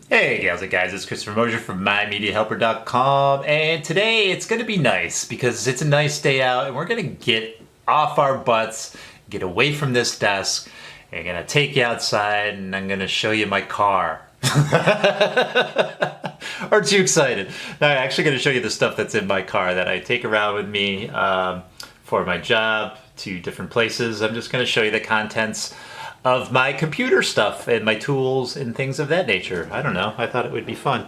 Hey, how's it guys? It's Christopher Mosier from MyMediaHelper.com, and today it's going to be nice because it's a nice day out and we're going to get off our butts, get away from this desk, and I'm going to take you outside and I'm going to show you my car. Aren't you excited? No, I'm actually going to show you the stuff that's in my car that I take around with me for my job to different places. I'm just going to show you the contents of my computer stuff and my tools and things of that nature. I don't know, I thought it would be fun.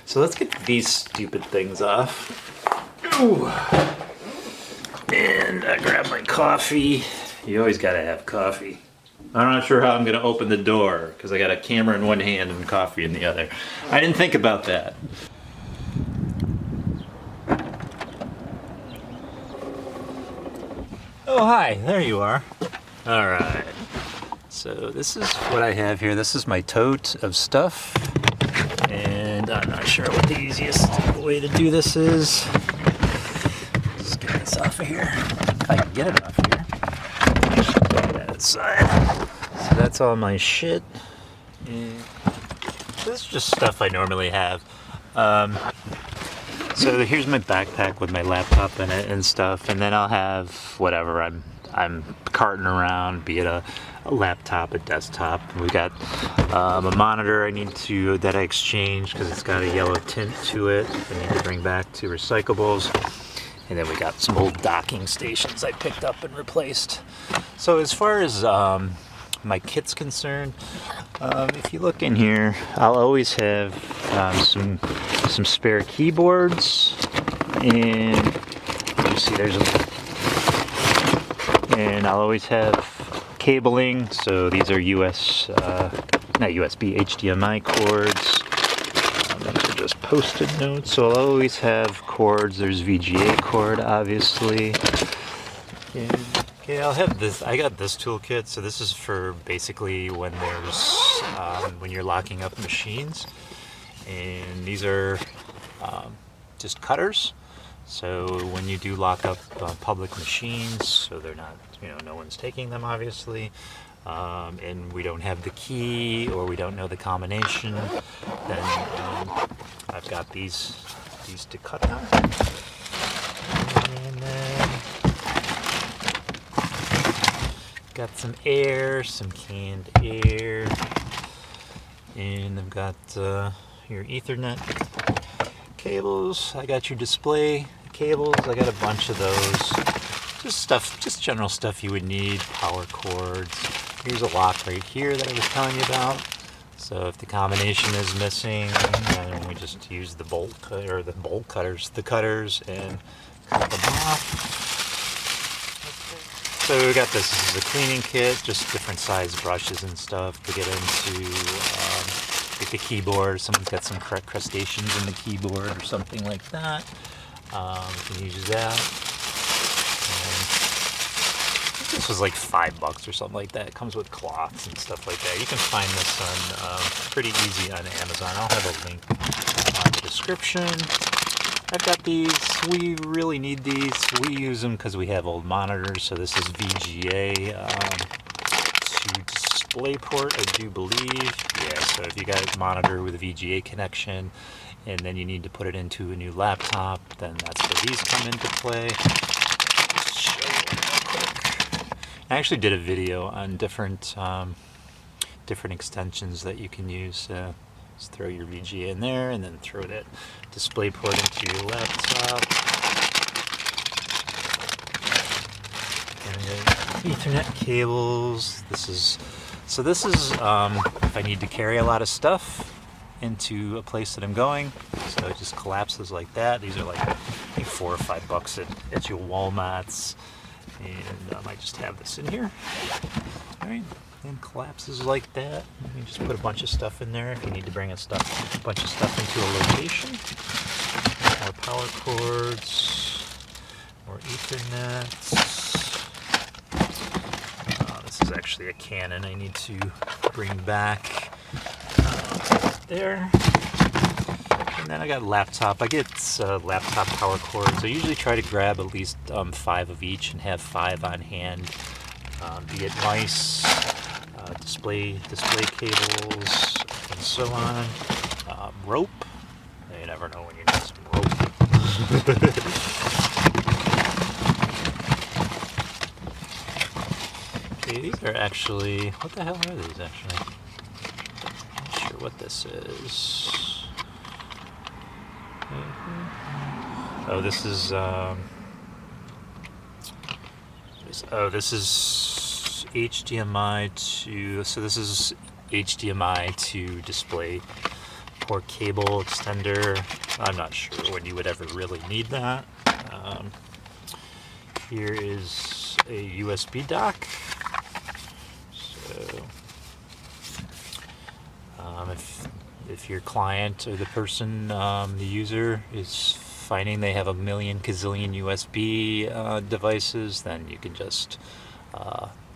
So let's get these stupid things off. Ooh. And I grab my coffee. You always gotta have coffee. I'm not sure how I'm gonna open the door because I got a camera in one hand and coffee in the other. I didn't think about that. Oh, hi, there you are. All right. So this is what I have here. This is my tote of stuff, and I'm not sure what the easiest way to do this is. Just get this off of here. If I can get it off here. Put that aside. So that's all my shit. And this is just stuff I normally have. So here's my backpack with my laptop in it and stuff, and then I'll have whatever I'm carting around, be it a laptop, a desktop. We got a monitor that I exchanged because it's got a yellow tint to it. I need to bring back to recyclables. And then we got some old docking stations I picked up and replaced. So as far as my kit's concerned, if you look in here, I'll always have some spare keyboards, and you see and I'll always have cabling. So these are not USB, HDMI cords. These are just post-it notes. So I'll always have cords. There's VGA cord, obviously. And okay, I'll have this. I got this toolkit. So this is for basically when you're locking up machines. And these are just cutters. So when you do lock up public machines, so they're not, no one's taking them, obviously, and we don't have the key or we don't know the combination, then I've got these to cut them. And then got some air, some canned air, and I've got your Ethernet cables. I got your display cables. I got a bunch of those. Just general stuff you would need. Power cords. Here's a lock right here that I was telling you about. So if the combination is missing, then we just use the cutters, and cut them off. So we got this. This is a cleaning kit, just different size brushes and stuff to get into like the keyboard. Someone's got some crustaceans in the keyboard or something like that. We can use that. And this was like $5 or something like that. It comes with cloths and stuff like that. You can find this on pretty easy on Amazon. I'll have a link on the description. I've got these. We really need these. We use them because we have old monitors. So this is VGA to DisplayPort, I do believe. Yeah, so if you got a monitor with a VGA connection and then you need to put it into a new laptop, then that's where these come into play. Just show you real quick. I actually did a video on different extensions that you can use. Just throw your VGA in there and then throw that DisplayPort into your laptop. And Ethernet cables. This is if I need to carry a lot of stuff into a place that I'm going. So it just collapses like that. These are like I think $4 or $5 at your Walmarts. And I just have this in here. All right. And collapses like that. You just put a bunch of stuff in there if you need to bring a bunch of stuff into a location. More power cords, more Ethernet. This is actually a Canon I need to bring back there. And then I got a laptop. I get laptop power cords. I usually try to grab at least 5 of each and have 5 on hand. Be it mice, display cables, and so on. rope. You never know when you need some rope. Okay, these are actually, what the hell are these actually? Not sure what this is. Oh, this is this is HDMI to, so this is HDMI to display port cable extender. I'm not sure when you would ever really need that. Here is a USB dock. So if your client or the person, the user, is finding they have a million gazillion USB devices, then you can just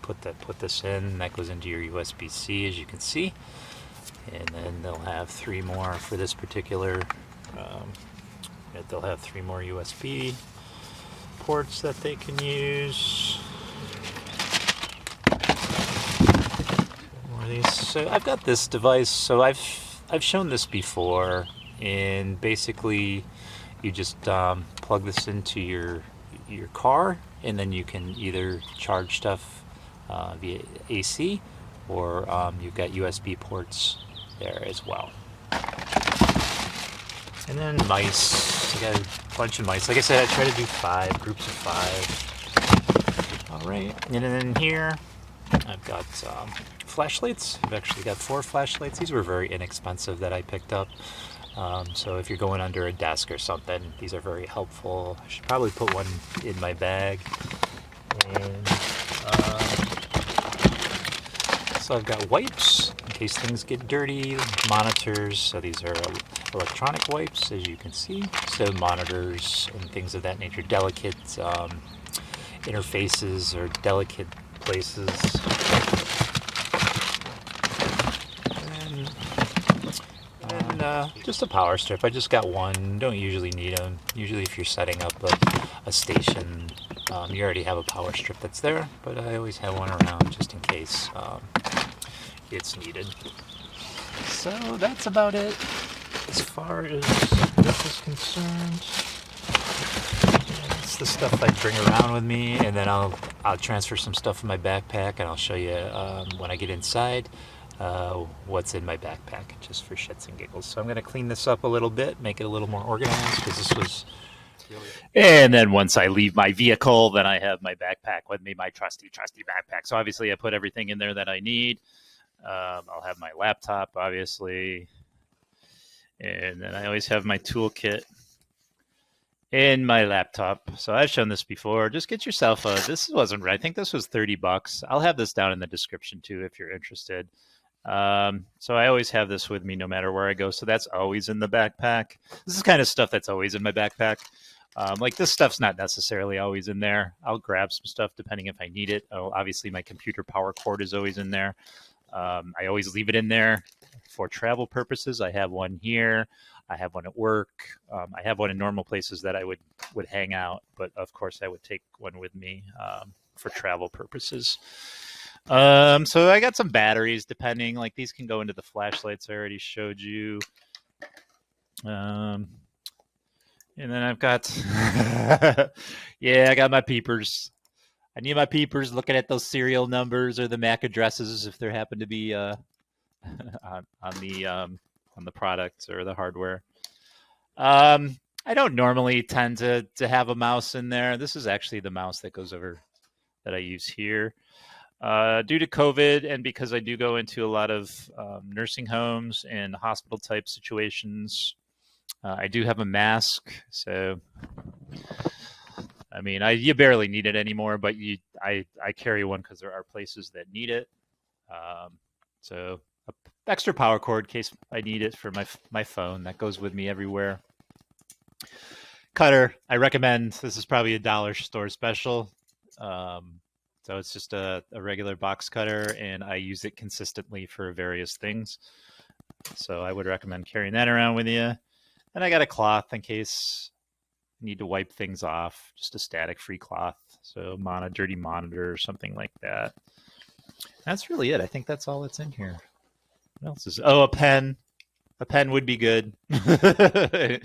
put this in. That goes into your USB-C, as you can see, and then they'll have 3 more for this particular. They'll have 3 more USB ports that they can use. More of these. So I've got this device. So I've shown this before, and basically you just plug this into your car, and then you can either charge stuff via AC, or you've got USB ports there as well. And then mice. I got a bunch of mice. Like I said, I try to do 5 groups of 5. All right, and then here I've got flashlights. I've actually got 4 flashlights. These were very inexpensive that I picked up. So if you're going under a desk or something, these are very helpful. I should probably put one in my bag. And so I've got wipes in case things get dirty, monitors. So these are electronic wipes, as you can see. So monitors and things of that nature, delicate interfaces or delicate places. And just a power strip. I just got one. Don't usually need them. Usually if you're setting up a station, you already have a power strip that's there, but I always have one around just in case it's needed. So that's about it as far as this is concerned. It's the stuff I bring around with me, and then I'll transfer some stuff in my backpack, and I'll show you when I get inside what's in my backpack, just for shits and giggles. So I'm going to clean this up a little bit, make it a little more organized, because this was really... And then once I leave my vehicle, then I have my backpack with me, my trusty backpack. So obviously I put everything in there that I need. I'll have my laptop, obviously, and then I always have my toolkit in my laptop. So I've shown this before. Just get yourself a, this wasn't right. I think this was $30. I'll have this down in the description too if you're interested. So I always have this with me no matter where I go. So that's always in the backpack. This is kind of stuff that's always in my backpack. Like this stuff's not necessarily always in there. I'll grab some stuff depending if I need it. Oh, obviously my computer power cord is always in there. I always leave it in there for travel purposes. I have one here. I have one at work. I have one in normal places that I would hang out, but of course I would take one with me for travel purposes. So I got some batteries, depending, like these can go into the flashlights I already showed you. And then I've got, yeah, I got my peepers. I need my peepers, looking at those serial numbers or the MAC addresses if there happen to be on the products or the hardware. I don't normally tend to have a mouse in there. This is actually the mouse that goes over that I use here. Due to COVID, and because I do go into a lot of nursing homes and hospital type situations, I do have a mask. So I mean, you barely need it anymore, but I carry one because there are places that need it. So a extra power cord in case I need it for my phone. That goes with me everywhere. Cutter, I recommend. This is probably a dollar store special. So it's just a regular box cutter, and I use it consistently for various things. So I would recommend carrying that around with you. And I got a cloth in case need to wipe things off, just a static free cloth, so dirty monitor or something like that. That's really it. I think that's all that's in here. What else is, oh, a pen. A pen would be good. A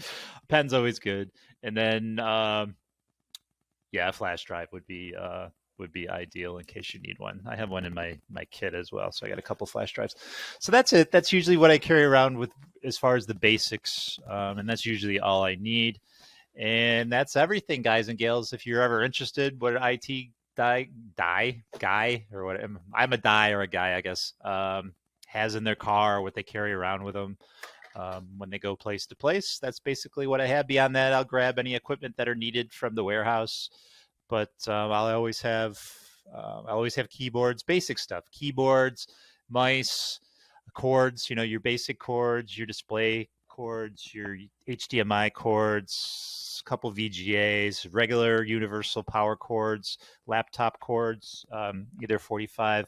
pen's always good. And then yeah, a flash drive would be ideal in case you need one. I have one in my kit as well, so I got a couple flash drives. So that's it. That's usually what I carry around with as far as the basics, and that's usually all I need. And that's everything, guys and gals. If you're ever interested, what IT guy or what I'm a die or a guy, I guess, has in their car, what they carry around with them when they go place to place. That's basically what I have. Beyond that, I'll grab any equipment that are needed from the warehouse. But I always have keyboards, basic stuff, keyboards, mice, cords. You know, your basic cords, your display cords, your HDMI cords, a couple VGAs, regular universal power cords, laptop cords, either 45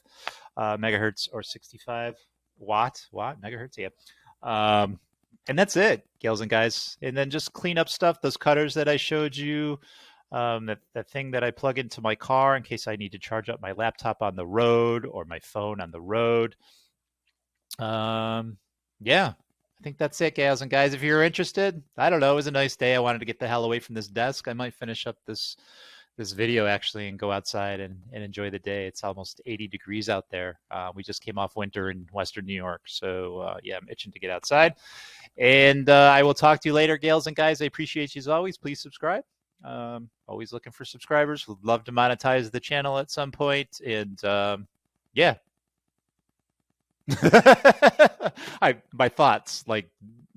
megahertz or 65 watt megahertz. Yeah. And that's it, gals and guys. And then just clean up stuff, those cutters that I showed you, that thing that I plug into my car in case I need to charge up my laptop on the road or my phone on the road. Yeah, I think that's it, gals and guys. If you're interested, I don't know, it was a nice day. I wanted to get the hell away from this desk. I might finish up this video actually and go outside and enjoy the day. It's almost 80 degrees out there. We just came off winter in Western New York. So yeah, I'm itching to get outside. And I will talk to you later, gals and guys. I appreciate you as always. Please subscribe. Always looking for subscribers. Would love to monetize the channel at some point. And yeah. My thoughts like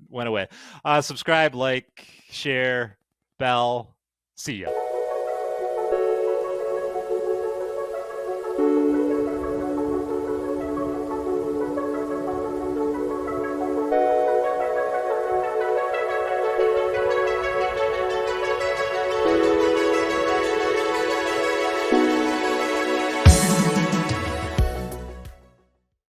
went away. Subscribe, like, share, bell. See ya.